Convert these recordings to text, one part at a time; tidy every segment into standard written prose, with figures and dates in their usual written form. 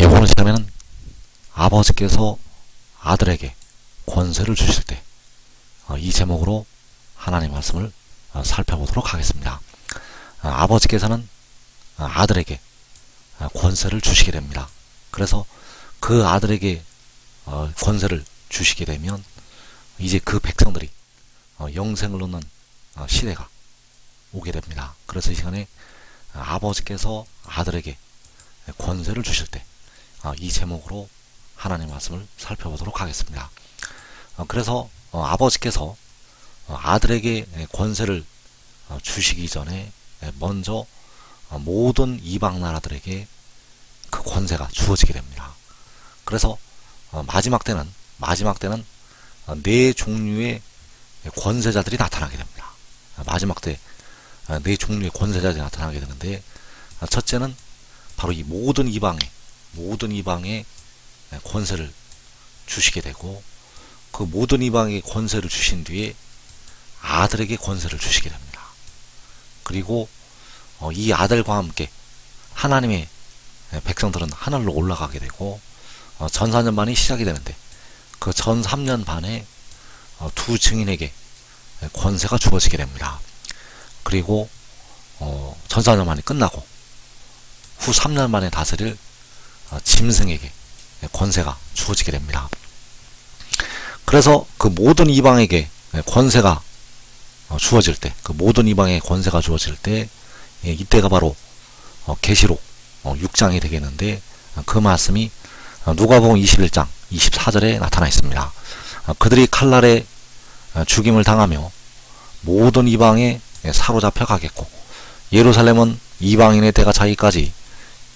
이번 시간에는 아버지께서 아들에게 권세를 주실 때, 이 제목으로 하나님 말씀을 살펴보도록 하겠습니다. 아버지께서는 아들에게 권세를 주시게 됩니다. 그래서 그 아들에게 권세를 주시게 되면 이제 그 백성들이 영생을 얻는 시대가 오게 됩니다. 그래서 이 시간에 아버지께서 아들에게 권세를 주실 때, 이 제목으로 하나님 말씀을 살펴보도록 하겠습니다. 그래서 아버지께서 아들에게 권세를 주시기 전에 먼저 모든 이방 나라들에게 그 권세가 주어지게 됩니다. 그래서 마지막 때는 네 종류의 권세자들이 나타나게 됩니다. 마지막 때 네 종류의 권세자들이 나타나게 되는데, 첫째는 바로 이 모든 이방에 권세를 주시게 되고, 그 모든 이방에 권세를 주신 뒤에 아들에게 권세를 주시게 됩니다. 그리고 이 아들과 함께 하나님의 백성들은 하늘로 올라가게 되고, 전 4년 반이 시작이 되는데, 그 전 3년 반에 두 증인에게 권세가 주어지게 됩니다. 그리고 전 4년 반이 끝나고 후 3년 만에 다스릴 짐승에게 권세가 주어지게 됩니다. 그래서 그 모든 이방에게 권세가 주어질 때, 그 모든 이방에 권세가 주어질 때, 이때가 바로 계시록 6장이 되겠는데, 그 말씀이 누가복음 21장 24절에 나타나 있습니다. 그들이 칼날에 죽임을 당하며 모든 이방에 사로잡혀 가겠고, 예루살렘은 이방인의 때가 차기까지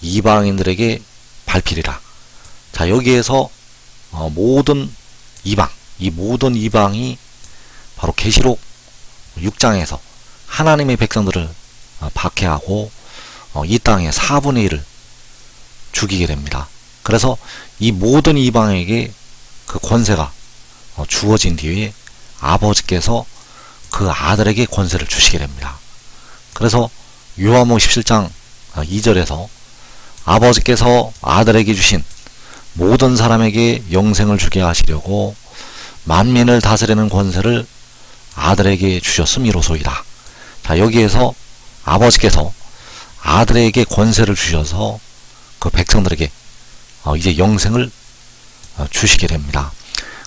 이방인들에게 밟히리라. 자, 여기에서 모든 이방, 이 모든 이방이 바로 계시록 6장에서 하나님의 백성들을 박해하고 이 땅의 4분의 1을 죽이게 됩니다. 그래서 이 모든 이방에게 그 권세가 주어진 뒤에 아버지께서 그 아들에게 권세를 주시게 됩니다. 그래서 요한복음 17장 2절에서 아버지께서 아들에게 주신 모든 사람에게 영생을 주게 하시려고 만민을 다스리는 권세를 아들에게 주셨음이로소이다. 자, 여기에서 아버지께서 아들에게 권세를 주셔서 그 백성들에게 이제 영생을 주시게 됩니다.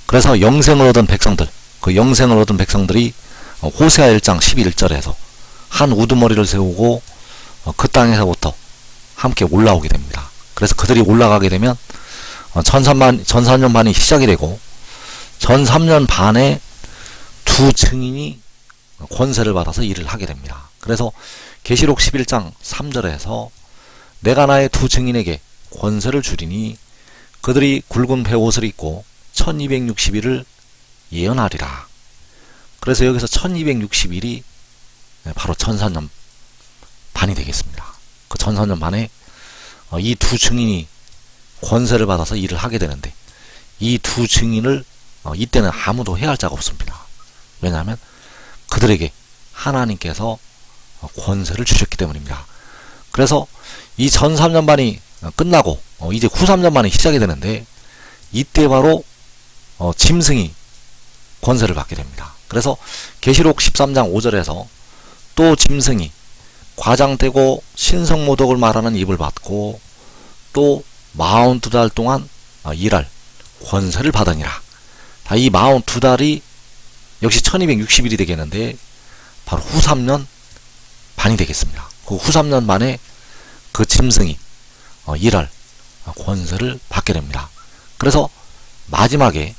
그래서 영생을 얻은 백성들, 그 영생을 얻은 백성들이 호세아 1장 11절에서 한 우두머리를 세우고 그 땅에서부터 함께 올라오게 됩니다. 그래서 그들이 올라가게 되면 전 4년 반이 시작이 되고, 전 3년 반에 두 증인이 권세를 받아서 일을 하게 됩니다. 그래서 계시록 11장 3절에서 내가 나의 두 증인에게 권세를 주리니 그들이 굵은 베옷을 입고 1260일을 예언하리라. 그래서 여기서 1260일이 바로 전 4년 반이 되겠습니다. 그 전 4년 반에 이 두 증인이 권세를 받아서 일을 하게 되는데, 이 두 증인을 이때는 아무도 해할 자가 없습니다. 왜냐하면 그들에게 하나님께서 권세를 주셨기 때문입니다. 그래서 이 전 3년 반이 끝나고 이제 후 3년 반이 시작이 되는데, 이때 바로 짐승이 권세를 받게 됩니다. 그래서 계시록 13장 5절에서 또 짐승이 과장되고 신성모독을 말하는 입을 받고 또 42달 동안 일할 권세를 받으니라. 이 42달이 역시 1260일이 되겠는데, 바로 후 3년 반이 되겠습니다. 그 후 3년 만에 그 짐승이 일할 권세를 받게 됩니다. 그래서 마지막에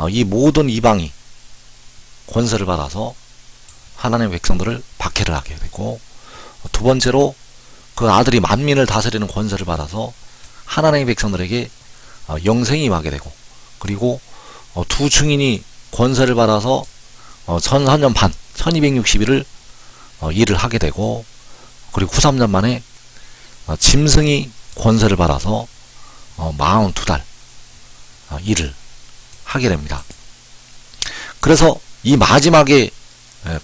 이 모든 이방이 권세를 받아서 하나님의 백성들을 박해를 하게 되고, 두 번째로 그 아들이 만민을 다스리는 권세를 받아서 하나님의 백성들에게 영생이 임하게 되고, 그리고 두 증인이 권세를 받아서 전 4년 반 1260일을 일을 하게 되고, 그리고 후 3년 만에 짐승이 권세를 받아서 42달 일을 하게 됩니다. 그래서 이 마지막에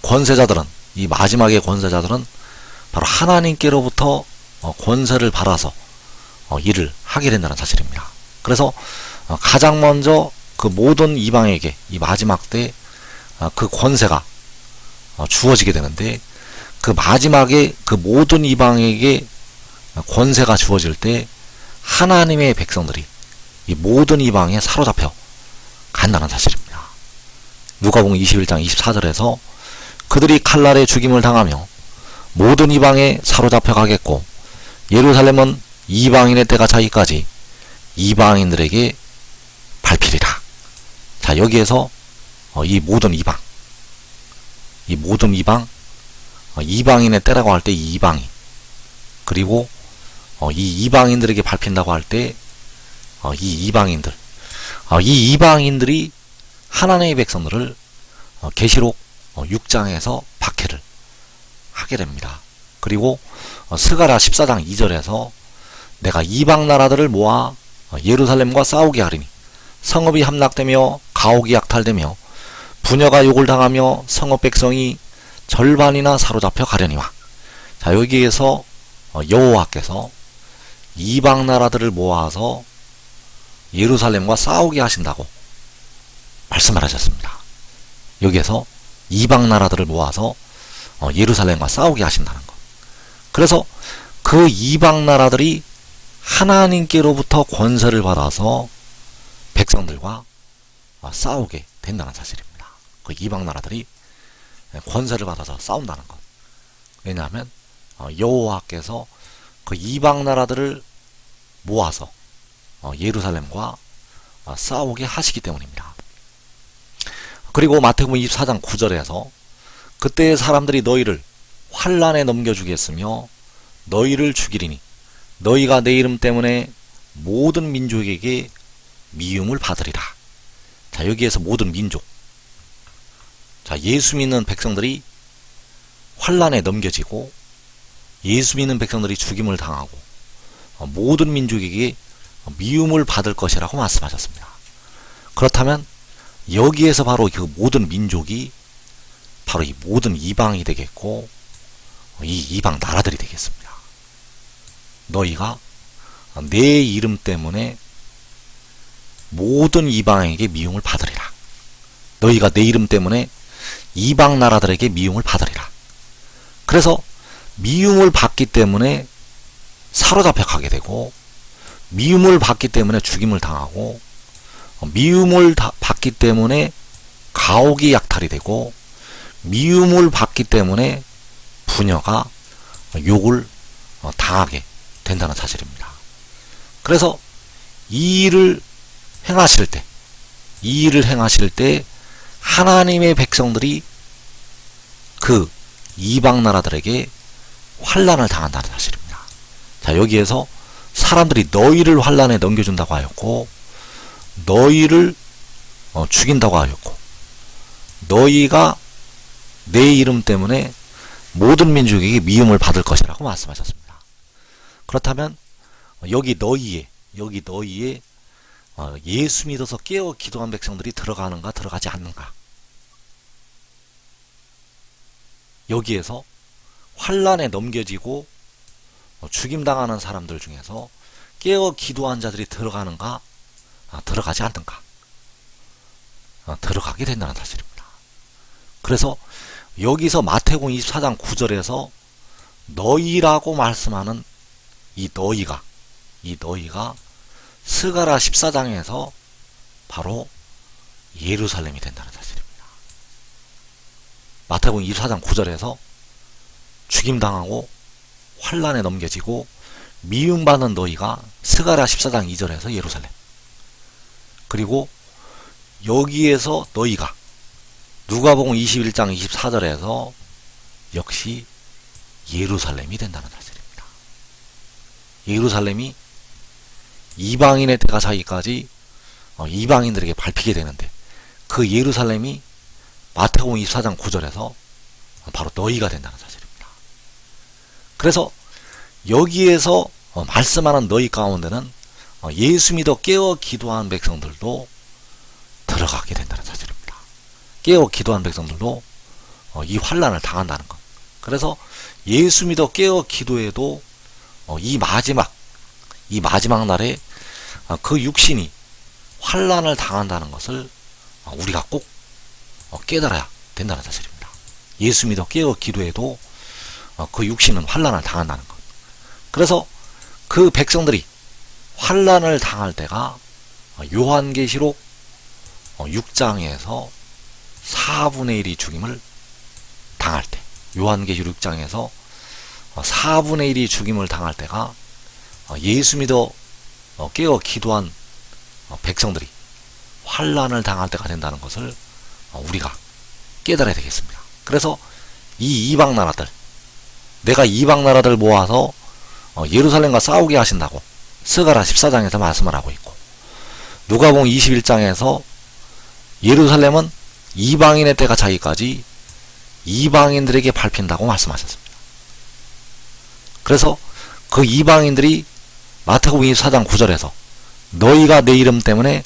권세자들은 바로 하나님께로부터 권세를 받아서 일을 하게 된다는 사실입니다. 그래서 가장 먼저 그 모든 이방에게 이 마지막 때 그 권세가 주어지게 되는데, 그 마지막에 그 모든 이방에게 권세가 주어질 때 하나님의 백성들이 이 모든 이방에 사로잡혀 간다는 사실입니다. 누가복음 21장 24절에서 그들이 칼날에 죽임을 당하며 모든 이방에 사로잡혀 가겠고 예루살렘은 이방인의 때가 차기까지 이방인들에게 밟히리라. 자, 여기에서 이 모든 이방, 이방인의 때라고 할 때 이 이방인, 그리고 이 이방인들에게 밟힌다고 할 때 이 이방인들, 이 이방인들이 하나님의 백성들을 계시록 6장에서 박해를 하게 됩니다. 그리고 스가랴 14장 2절에서 내가 이방 나라들을 모아 예루살렘과 싸우게 하리니 성읍이 함락되며 가옥이 약탈되며 부녀가 욕을 당하며 성읍 백성이 절반이나 사로잡혀 가려니와. 자, 여기에서 여호와께서 이방 나라들을 모아서 예루살렘과 싸우게 하신다고 말씀을 하셨습니다. 여기에서 이방 나라들을 모아서 예루살렘과 싸우게 하신다는 것. 그래서 그 이방 나라들이 하나님께로부터 권세를 받아서 백성들과 싸우게 된다는 사실입니다. 그 이방 나라들이 권세를 받아서 싸운다는 것. 왜냐하면 여호와께서 그 이방 나라들을 모아서 예루살렘과 싸우게 하시기 때문입니다. 그리고 마태복음 24장 9절에서 그때의 사람들이 너희를 환란에 넘겨주겠으며 너희를 죽이리니 너희가 내 이름 때문에 모든 민족에게 미움을 받으리라. 자, 여기에서 모든 민족, 자, 예수 믿는 백성들이 환란에 넘겨지고 예수 믿는 백성들이 죽임을 당하고 모든 민족에게 미움을 받을 것이라고 말씀하셨습니다. 그렇다면 여기에서 바로 그 모든 민족이 바로 이 모든 이방이 되겠고 이 이방 나라들이 되겠습니다. 너희가 내 이름 때문에 모든 이방에게 미움을 받으리라. 너희가 내 이름 때문에 이방 나라들에게 미움을 받으리라. 그래서 미움을 받기 때문에 사로잡혀 가게 되고 미움을 받기 때문에 죽임을 당하고 미움을 받기 때문에 가옥이 약탈이 되고 미움을 받기 때문에 부녀가 욕을 당하게 된다는 사실입니다. 그래서 이 일을 행하실 때 하나님의 백성들이 그 이방 나라들에게 환란을 당한다는 사실입니다. 자, 여기에서 사람들이 너희를 환란에 넘겨준다고 하였고 너희를 죽인다고 하였고 너희가 내 이름 때문에 모든 민족에게 미움을 받을 것이라고 말씀하셨습니다. 그렇다면 여기 너희의 예수 믿어서 깨어 기도한 백성들이 들어가는가 들어가지 않는가? 여기에서 환란에 넘겨지고 죽임당하는 사람들 중에서 깨어 기도한 자들이 들어가는가 들어가지 않는가? 들어가게 된다는 사실입니다. 그래서 여기서 마태복음 24장 9절에서 너희라고 말씀하는 이 너희가 스가랴 14장에서 바로 예루살렘이 된다는 사실입니다. 마태복음 24장 9절에서 죽임당하고 환란에 넘겨지고 미움받는 너희가 스가랴 14장 2절에서 예루살렘. 그리고 여기에서 너희가 누가복음 21장 24절에서 역시 예루살렘이 된다는 사실입니다. 예루살렘이 이방인의 때가 차기까지 이방인들에게 밟히게 되는데 그 예루살렘이 마태복음 24장 9절에서 바로 너희가 된다는 사실입니다. 그래서 여기에서 말씀하는 너희 가운데는 예수 믿어 깨어 기도한 백성들도 들어가게 된다는 사실입니다. 깨어 기도한 백성들도 이 환란을 당한다는 것. 그래서 예수 믿어 깨어 기도해도 이 마지막 이 마지막 날에 그 육신이 환난을 당한다는 것을 우리가 꼭 깨달아야 된다는 사실입니다. 예수 믿어 깨어 기도해도 그 육신은 환난을 당한다는 것. 그래서 그 백성들이 환난을 당할 때가 요한계시록 6장에서 4분의 1이 죽임을 당할 때, 요한계시록 6장에서 4분의 1이 죽임을 당할 때가 예수 믿어 깨어 기도한 백성들이 환난을 당할 때가 된다는 것을 우리가 깨달아야 되겠습니다. 그래서 이 이방 나라들, 내가 이방 나라들 모아서 예루살렘과 싸우게 하신다고 스가랴 14장에서 말씀을 하고 있고, 누가복음 21장에서 예루살렘은 이방인의 때가 차기까지 이방인들에게 밟힌다고 말씀하셨습니다. 그래서 그 이방인들이 마태복음 24장 9절에서 너희가 내 이름 때문에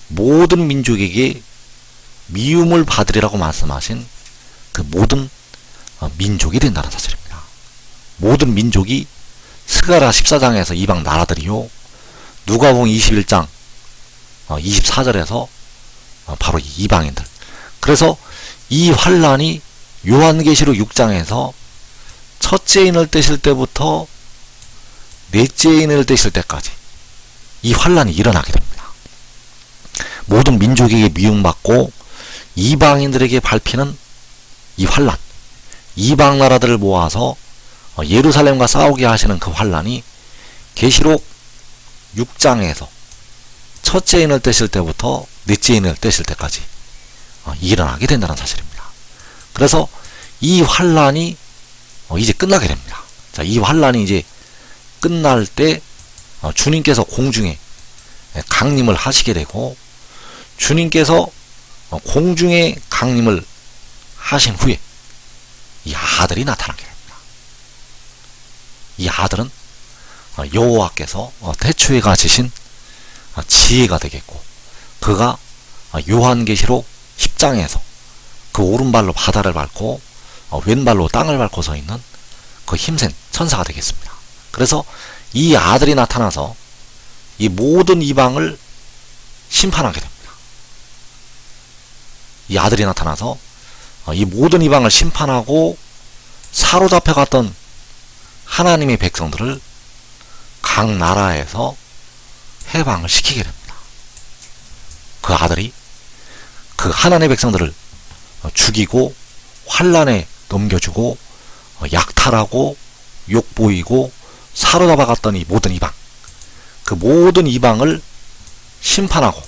모든 민족에게 미움을 받으리라고 말씀하신 그 모든 민족이 된다는 사실입니다. 모든 민족이 스가랴 14장에서 이방 나라들이요, 누가복음 21장 24절에서 바로 이 이방인들. 그래서 이 환란이 요한계시록 6장에서 첫째 인을 떼실 때부터 넷째 인을 떼실 때까지 이 환란이 일어나게 됩니다. 모든 민족에게 미움받고 이방인들에게 밟히는 이 환란, 이방 나라들을 모아서 예루살렘과 싸우게 하시는 그 환란이 계시록 6장에서 첫째 인을 떼실 때부터 넷째 인을 떼실 때까지 일어나게 된다는 사실입니다. 그래서 이 환란이 이제 끝나게 됩니다. 자, 이 환란이 이제 끝날 때 주님께서 공중에 강림을 하시게 되고, 주님께서 공중에 강림을 하신 후에 이 아들이 나타나게 됩니다. 이 아들은 여호와께서 태초에 가지신 지혜가 되겠고, 그가 요한계시록 10장에서 그 오른발로 바다를 밟고 왼발로 땅을 밟고 서 있는 그 힘센 천사가 되겠습니다. 그래서 이 아들이 나타나서 이 모든 이방을 심판하게 됩니다. 이 아들이 나타나서 이 모든 이방을 심판하고 사로잡혀 갔던 하나님의 백성들을 각 나라에서 해방을 시키게 됩니다. 그 아들이 그 하나님의 백성들을 죽이고 환란에 넘겨주고 약탈하고 욕보이고 사로잡아 갔던 이 모든 이방, 그 모든 이방을 심판하고,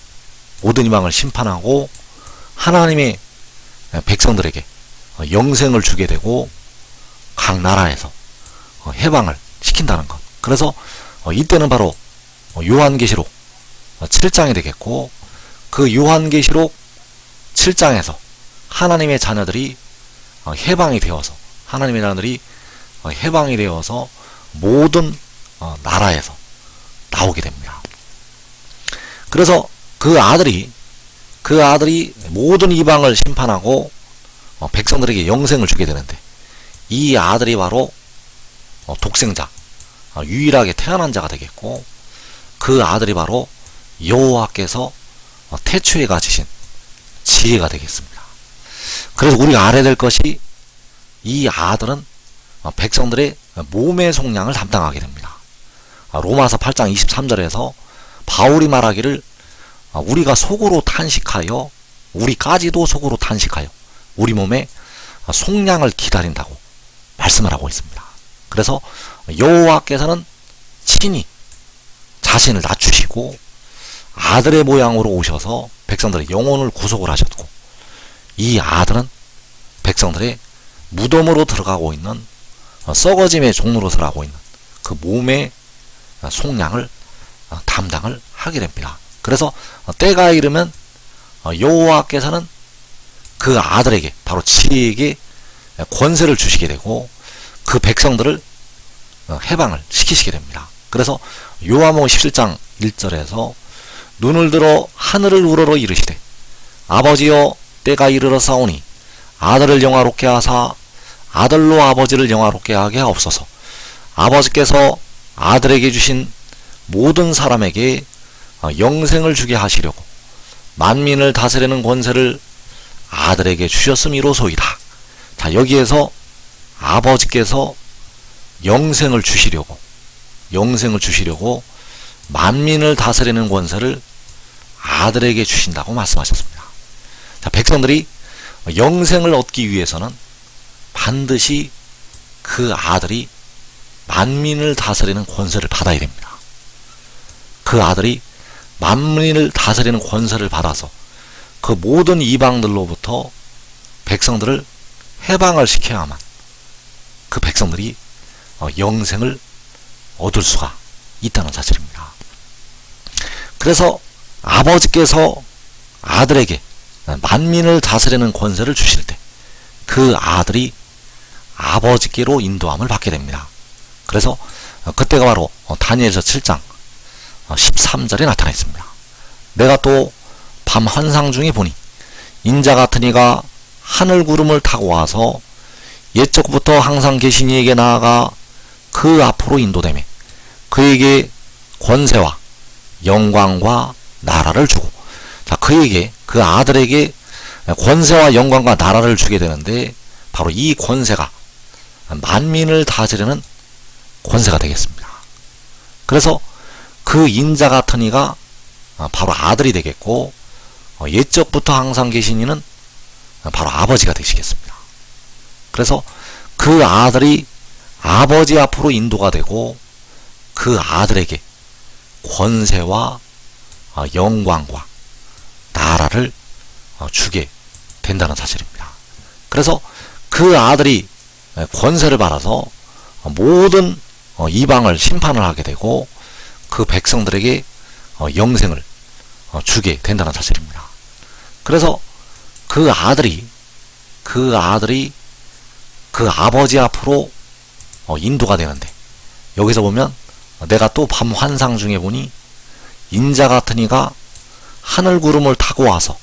모든 이방을 심판하고 하나님의 백성들에게 영생을 주게 되고 각 나라에서 해방을 시킨다는 것. 그래서 이때는 바로 요한계시록 7장이 되겠고, 그 요한계시록 7장에서 하나님의 자녀들이 해방이 되어서, 하나님의 자녀들이 해방이 되어서 모든 나라에서 나오게 됩니다. 그래서 그 아들이 모든 이방을 심판하고 백성들에게 영생을 주게 되는데, 이 아들이 바로 독생자, 유일하게 태어난 자가 되겠고, 그 아들이 바로 여호와께서 태초에 가지신 지혜가 되겠습니다. 그래서 우리가 알아야 될 것이, 이 아들은 백성들의 몸의 속량을 담당하게 됩니다. 로마서 8장 23절에서 바울이 말하기를 우리가 속으로 탄식하여, 우리까지도 속으로 탄식하여 우리 몸의 속량을 기다린다고 말씀을 하고 있습니다. 그래서 여호와께서는 친히 자신을 낮추시고 아들의 모양으로 오셔서 백성들의 영혼을 구속을 하셨고, 이 아들은 백성들의 무덤으로 들어가고 있는 썩어짐의 종로릇을 하고 있는 그 몸의 속량을 담당을 하게 됩니다. 그래서 때가 이르면 여호와께서는 그 아들에게, 바로 지혜에게 권세를 주시게 되고 그 백성들을 해방을 시키시게 됩니다. 그래서 요한복음 17장 1절에서 눈을 들어 하늘을 우러러 이르시되 아버지여 때가 이르러 싸우니 아들을 영화롭게 하사 아들로 아버지를 영화롭게 하게 하옵소서. 아버지께서 아들에게 주신 모든 사람에게 영생을 주게 하시려고 만민을 다스리는 권세를 아들에게 주셨음이로소이다. 자, 여기에서 아버지께서 영생을 주시려고 만민을 다스리는 권세를 아들에게 주신다고 말씀하셨습니다. 자, 백성들이 영생을 얻기 위해서는 반드시 그 아들이 만민을 다스리는 권세를 받아야 됩니다. 그 아들이 만민을 다스리는 권세를 받아서 그 모든 이방들로부터 백성들을 해방을 시켜야만 그 백성들이 영생을 얻을 수가 있다는 사실입니다. 그래서 아버지께서 아들에게 만민을 다스리는 권세를 주실 때 그 아들이 아버지께로 인도함을 받게 됩니다. 그래서 그때가 바로 다니엘서 7장 13절에 나타나 있습니다. 내가 또 밤 환상 중에 보니 인자 같은 이가 하늘 구름을 타고 와서 옛적부터 항상 계신 이에게 나아가 그 앞으로 인도되매 그에게 권세와 영광과 나라를 주고, 자, 그에게, 그 아들에게 권세와 영광과 나라를 주게 되는데 바로 이 권세가 만민을 다스리는 권세가 되겠습니다. 그래서 그 인자 같은 이가 바로 아들이 되겠고, 옛적부터 항상 계신 이는 바로 아버지가 되시겠습니다. 그래서 그 아들이 아버지 앞으로 인도가 되고 그 아들에게 권세와 영광과 나라를 주게 된다는 사실입니다. 그래서 그 아들이 권세를 받아서 모든 이방을 심판을 하게 되고 그 백성들에게 영생을 주게 된다는 사실입니다. 그래서 그 아들이 그 아버지 앞으로 인도가 되는데, 여기서 보면 내가 또 밤 환상 중에 보니 인자 같은 이가 하늘 구름을 타고 와서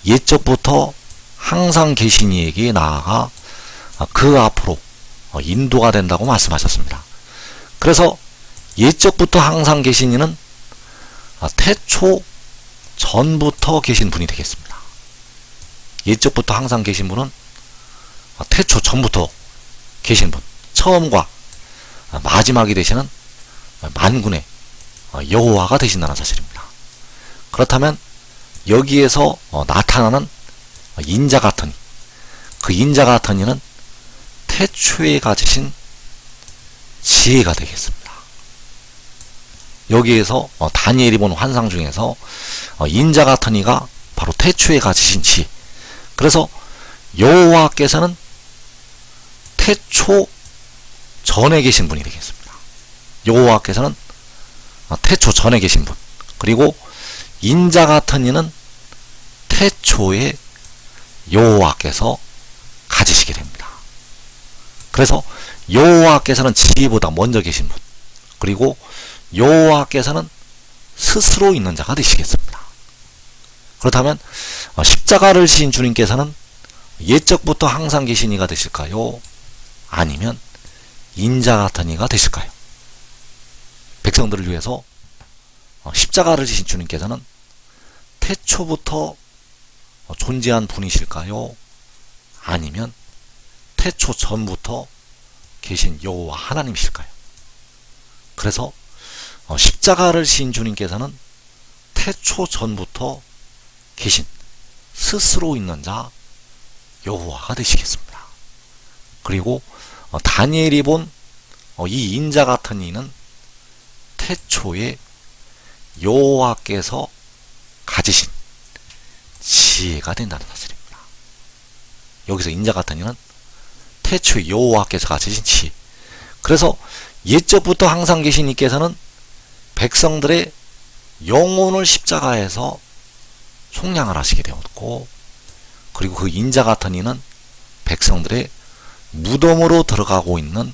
옛적부터 항상 계신 이에게 나아가 그 앞으로 인도가 된다고 말씀하셨습니다. 그래서 옛적부터 항상 계신 이는 태초 전부터 계신 분이 되겠습니다. 옛적부터 항상 계신 분은 태초 전부터 계신 분, 처음과 마지막이 되시는 만군의 여호와가 되신다는 사실입니다. 그렇다면 여기에서 나타나는 인자 같은 이, 그 인자 같은 이는 태초에 가지신 지혜가 되겠습니다. 여기에서 다니엘이 본 환상 중에서 인자 같은 이가 바로 태초에 가지신 지혜, 그래서 여호와께서는 태초 전에 계신 분이 되겠습니다. 여호와께서는 태초 전에 계신 분, 그리고 인자 같은 이는 태초에 여호와께서 가지시게 됩니다. 그래서 여호와께서는 지혜보다 먼저 계신 분, 그리고 여호와께서는 스스로 있는 자가 되시겠습니다. 그렇다면 십자가를 지신 주님께서는 옛적부터 항상 계신 이가 되실까요? 아니면 인자 같은 이가 되실까요? 백성들을 위해서 십자가를 지신 주님께서는 태초부터 존재한 분이실까요? 아니면 태초 전부터 계신 여호와 하나님이실까요? 그래서 십자가를 지신 주님께서는 태초 전부터 계신 스스로 있는 자 여호와가 되시겠습니다. 그리고 다니엘이 본 이 인자 같은 이는 태초에 여호와께서 가지신 지혜가 된다는 사실입니다. 여기서 인자 같은 이는 태초에 여호와께서 가지신 지혜, 그래서 옛적부터 항상 계신 이께서는 백성들의 영혼을 십자가에서 속량을 하시게 되었고, 그리고 그 인자 같은 이는 백성들의 무덤으로 들어가고 있는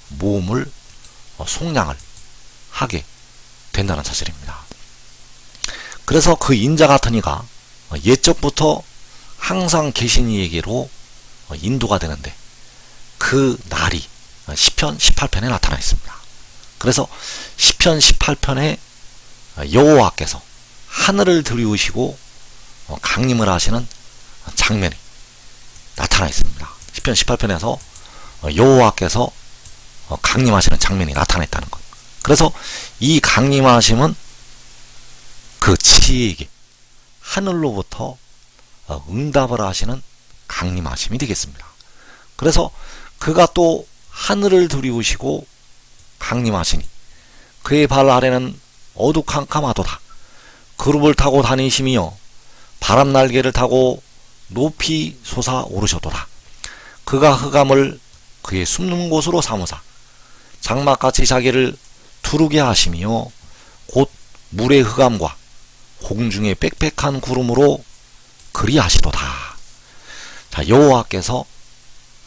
몸을 속량을 하게 된다는 사실입니다. 그래서 그 인자 같은 이가 옛적부터 항상 계신 이에게로 인도가 되는데 그 날이 시편 18편에 나타나 있습니다. 그래서 시편 18편에 여호와께서 하늘을 들이우시고 강림을 하시는 장면이 나타나 있습니다. 시편 18편에서 여호와께서 강림하시는 장면이 나타나 있다는 것. 그래서 이 강림하심은 그 지혜에게 하늘로부터 응답을 하시는 강림하심이 되겠습니다. 그래서 그가 또 하늘을 들이우시고 강림하시니 그의 발 아래는 어두캄캄하도다. 그룹을 타고 다니시며 바람 날개를 타고 높이 솟아오르셨도다. 그가 흑암을 그의 숨는 곳으로 삼으사 장막같이 자기를 두르게 하시며 곧 물의 흑암과 공중의 빽빽한 구름으로 그리하시도다. 자, 여호와께서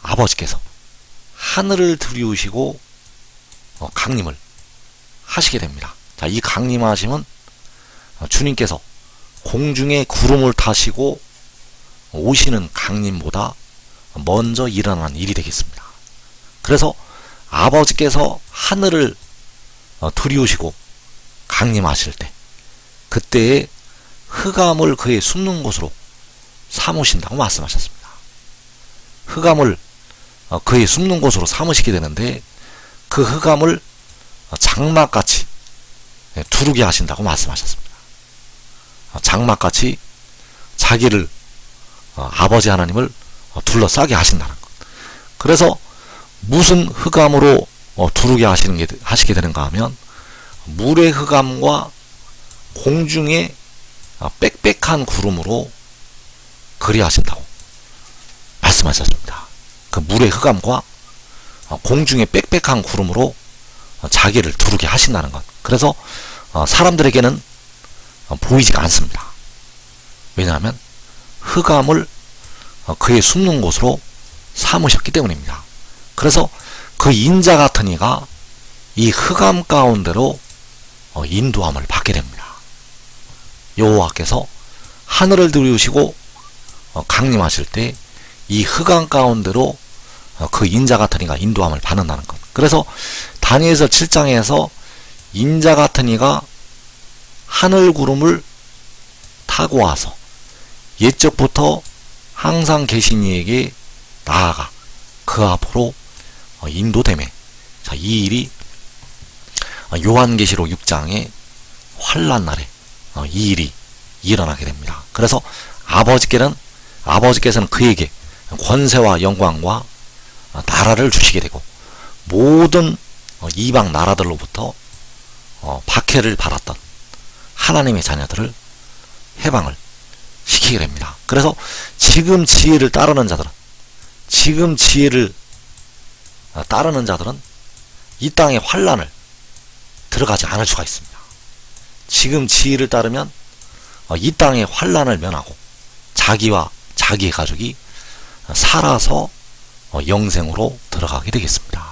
아버지께서 하늘을 들이우시고 강림을 하시게 됩니다. 자, 이 강림하심은 주님께서 공중에 구름을 타시고 오시는 강림보다 먼저 일어난 일이 되겠습니다. 그래서 아버지께서 하늘을 들이우시고 강림하실 때 그때에 흑암을 그의 숨는 곳으로 삼으신다고 말씀하셨습니다. 흑암을 그의 숨는 곳으로 삼으시게 되는데 그 흑암을 장막같이 두르게 하신다고 말씀하셨습니다. 장막같이 자기를 아버지 하나님을 둘러싸게 하신다는 것. 그래서 무슨 흑암으로 두르게 하시게 되는가 하면 물의 흑암과 공중의 빽빽한 구름으로 그리하신다고 말씀하셨습니다. 그 물의 흑암과 공중의 빽빽한 구름으로 자기를 두르게 하신다는 것. 그래서 사람들에게는 보이지가 않습니다. 왜냐하면 흑암을 그의 숨는 곳으로 삼으셨기 때문입니다. 그래서 그 인자 같은 이가 이 흑암 가운데로 인도함을 받게 됩니다. 여호와께서 하늘을 들이우시고 강림하실 때 이 흑암 가운데로 그 인자 같은 이가 인도함을 받는다는 것. 그래서 다니엘서 7장에서 인자 같은 이가 하늘 구름을 타고 와서 옛적부터 항상 계신 이에게 나아가 그 앞으로 인도되매. 자, 이 일이 요한계시록 6장의 환란 날에 이 일이 일어나게 됩니다. 그래서 아버지께서는 그에게 권세와 영광과 나라를 주시게 되고 모든 이방 나라들로부터 박해를 받았던 하나님의 자녀들을 해방을 시키게 됩니다. 그래서 지금 지혜를 따르는 자들은 이 땅의 환란을 들어가지 않을 수가 있습니다. 지금 지혜를 따르면 이 땅의 환란을 면하고 자기와 자기의 가족이 살아서 영생으로 들어가게 되겠습니다.